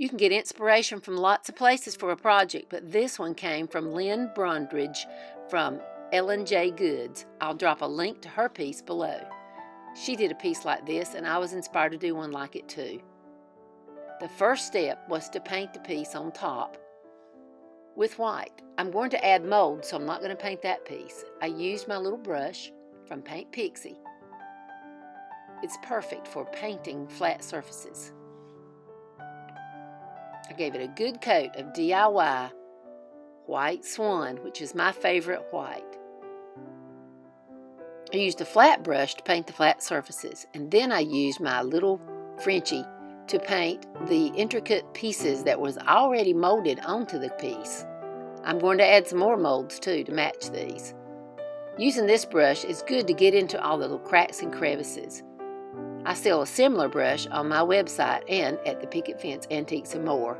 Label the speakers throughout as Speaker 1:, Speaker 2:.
Speaker 1: You can get inspiration from lots of places for a project, but this one came from Lynn Brundridge from L&J Goods. I'll drop a link to her piece below. She did a piece like this, and I was inspired to do one like it too. The first step was to paint the piece on top with white. I'm going to add mold, so I'm not going to paint that piece. I used my little brush from Paint Pixie. It's perfect for painting flat surfaces. I gave it a good coat of DIY White Swan, which is my favorite white. I used a flat brush to paint the flat surfaces, and then I used my little Frenchie to paint the intricate pieces that was already molded onto the piece. I'm going to add some more molds too to match these. Using this brush is good to get into all the little cracks and crevices. I sell a similar brush on my website and at the Picket Fence Antiques and More.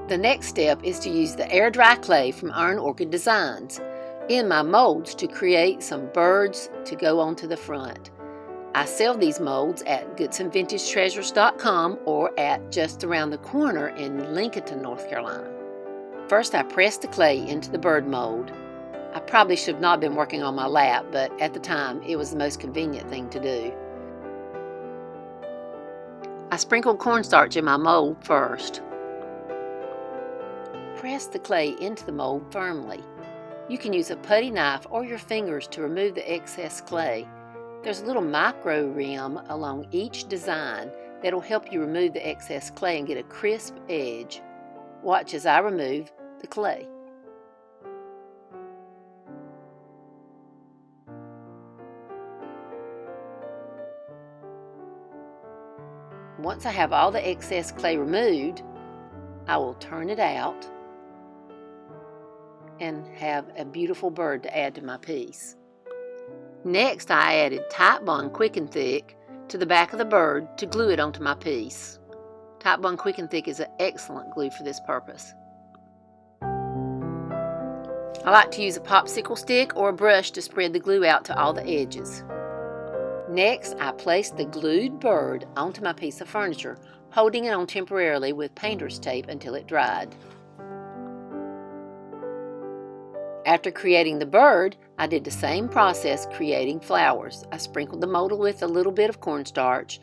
Speaker 1: The next step is to use the air dry clay from Orchid Designs in my molds to create some birds to go onto the front. I sell these molds at GoodsonVintageTreasures.com or at Just Around the Corner in Lincolnton, North Carolina. First, I press the clay into the bird mold. I probably should have not been working on my lap, but at the time, it was the most convenient thing to do. I sprinkled cornstarch in my mold first. Press the clay into the mold firmly. You can use a putty knife or your fingers to remove the excess clay. There's a little micro rim along each design that'll help you remove the excess clay and get a crisp edge. Watch as I remove the clay. Once I have all the excess clay removed, I will turn it out and have a beautiful bird to add to my piece. Next, I added Tite Bond Quick and Thick to the back of the bird to glue it onto my piece. Tite Bond Quick and Thick is an excellent glue for this purpose. I like to use a popsicle stick or a brush to spread the glue out to all the edges. Next, I placed the glued bird onto my piece of furniture, holding it on temporarily with painter's tape until it dried. After creating the bird, I did the same process creating flowers. I sprinkled the mold with a little bit of cornstarch.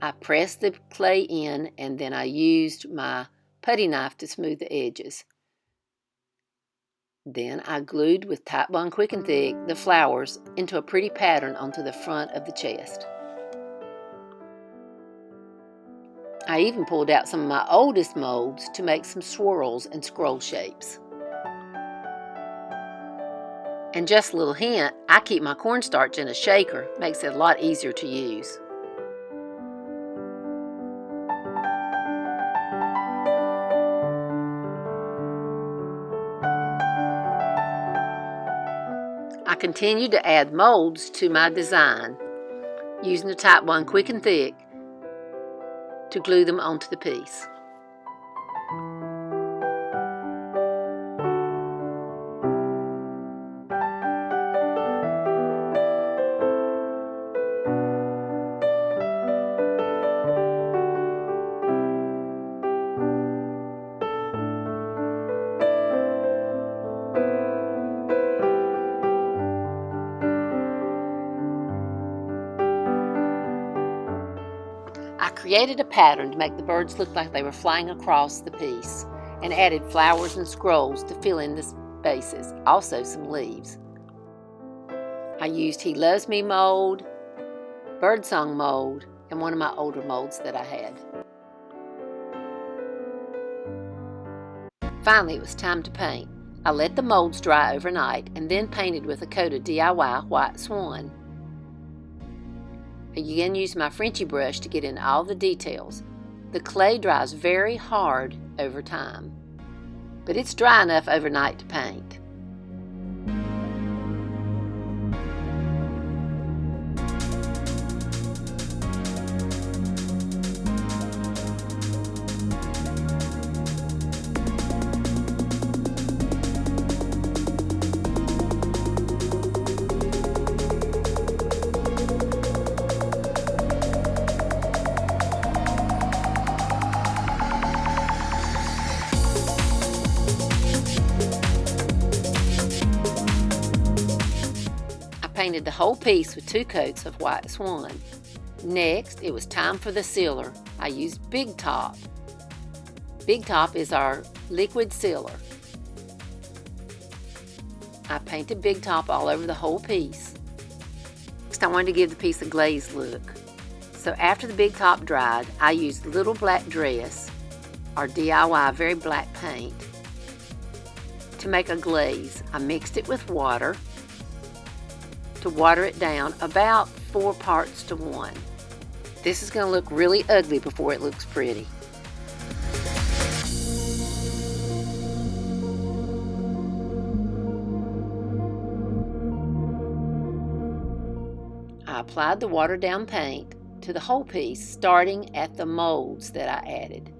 Speaker 1: I pressed the clay in, and then I used my putty knife to smooth the edges. Then I glued with Tite Bond Quick and Thick the flowers into a pretty pattern onto the front of the chest. I even pulled out some of my oldest molds to make some swirls and scroll shapes. And just a little hint, I keep my cornstarch in a shaker. Makes it a lot easier to use. I continued to add molds to my design, using the Tite Bond Quick and Thick to glue them onto the piece. I created a pattern to make the birds look like they were flying across the piece and added flowers and scrolls to fill in the spaces, also some leaves. I used He Loves Me mold, Birdsong mold, and one of my older molds that I had. Finally, it was time to paint. I let the molds dry overnight and then painted with a coat of DIY White Swan. I again used my Frenchie brush to get in all the details. The clay dries very hard over time, but it's dry enough overnight to paint. painted the whole piece with 2 coats of White Swan. Next, it was time for the sealer. I used Big Top. Big Top is our liquid sealer. I painted Big Top all over the whole piece. Next, I wanted to give the piece a glaze look. So after the Big Top dried, I used Little Black Dress, our DIY very black paint, to make a glaze. I mixed it with water to water it down about 4 parts to 1. This is going to look really ugly before it looks pretty. I applied the watered down paint to the whole piece, starting at the molds that I added.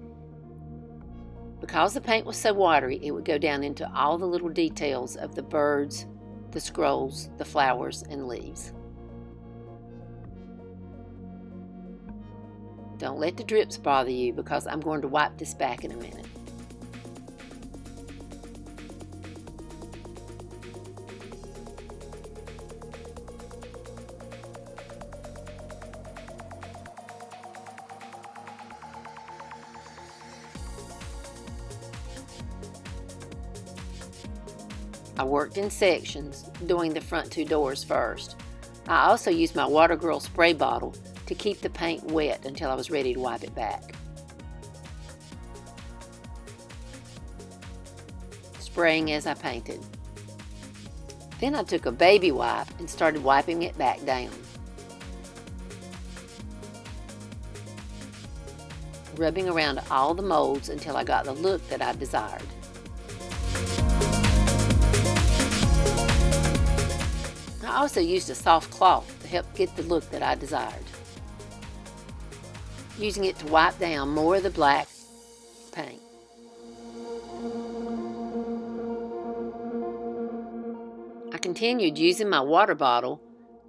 Speaker 1: Because the paint was so watery, it would go down into all the little details of the birds, the scrolls, the flowers, and leaves. Don't let the drips bother you because I'm going to wipe this back in a minute. I worked in sections, doing the front 2 doors first. I also used my Water Girl spray bottle to keep the paint wet until I was ready to wipe it back. Spraying as I painted. Then I took a baby wipe and started wiping it back down. Rubbing around all the molds until I got the look that I desired. I also used a soft cloth to help get the look that I desired, using it to wipe down more of the black paint. I continued using my water bottle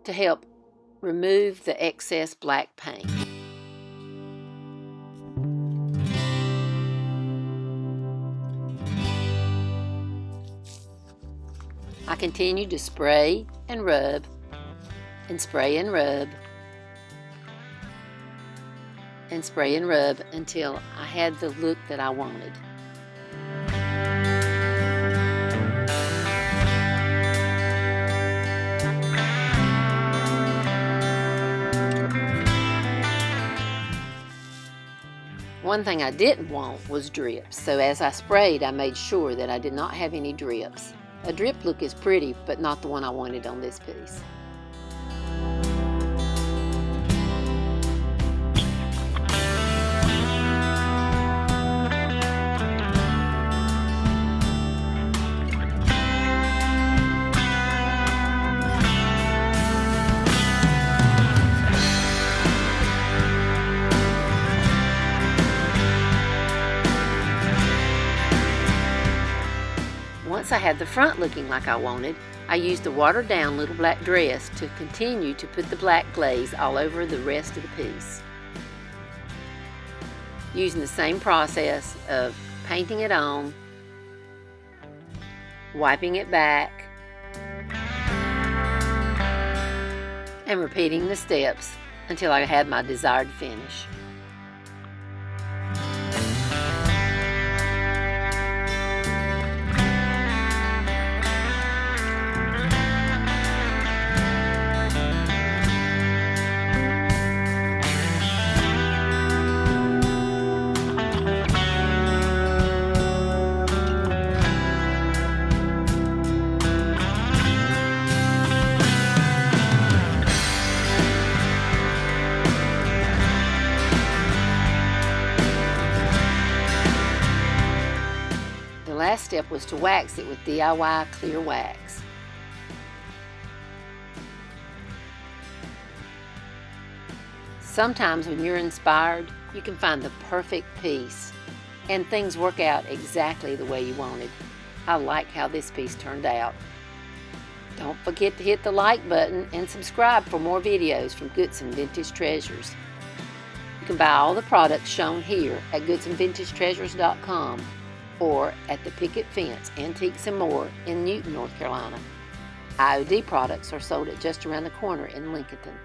Speaker 1: to help remove the excess black paint. I continued to spray and rub, and spray and rub, and spray and rub until I had the look that I wanted. One thing I didn't want was drips, so as I sprayed, I made sure that I did not have any drips. A drip look is pretty, but not the one I wanted on this piece. Once I had the front looking like I wanted, I used the watered down Little Black Dress to continue to put the black glaze all over the rest of the piece. Using the same process of painting it on, wiping it back, and repeating the steps until I had my desired finish. The last step was to wax it with DIY clear wax. Sometimes when you're inspired, you can find the perfect piece and things work out exactly the way you wanted. I like how this piece turned out. Don't forget to hit the like button and subscribe for more videos from Goodson Vintage Treasures. You can buy all the products shown here at goodsonvintagetreasures.com or at the Picket Fence Antiques and More in Newton, North Carolina. IOD products are sold at just around the corner in Lincolnton.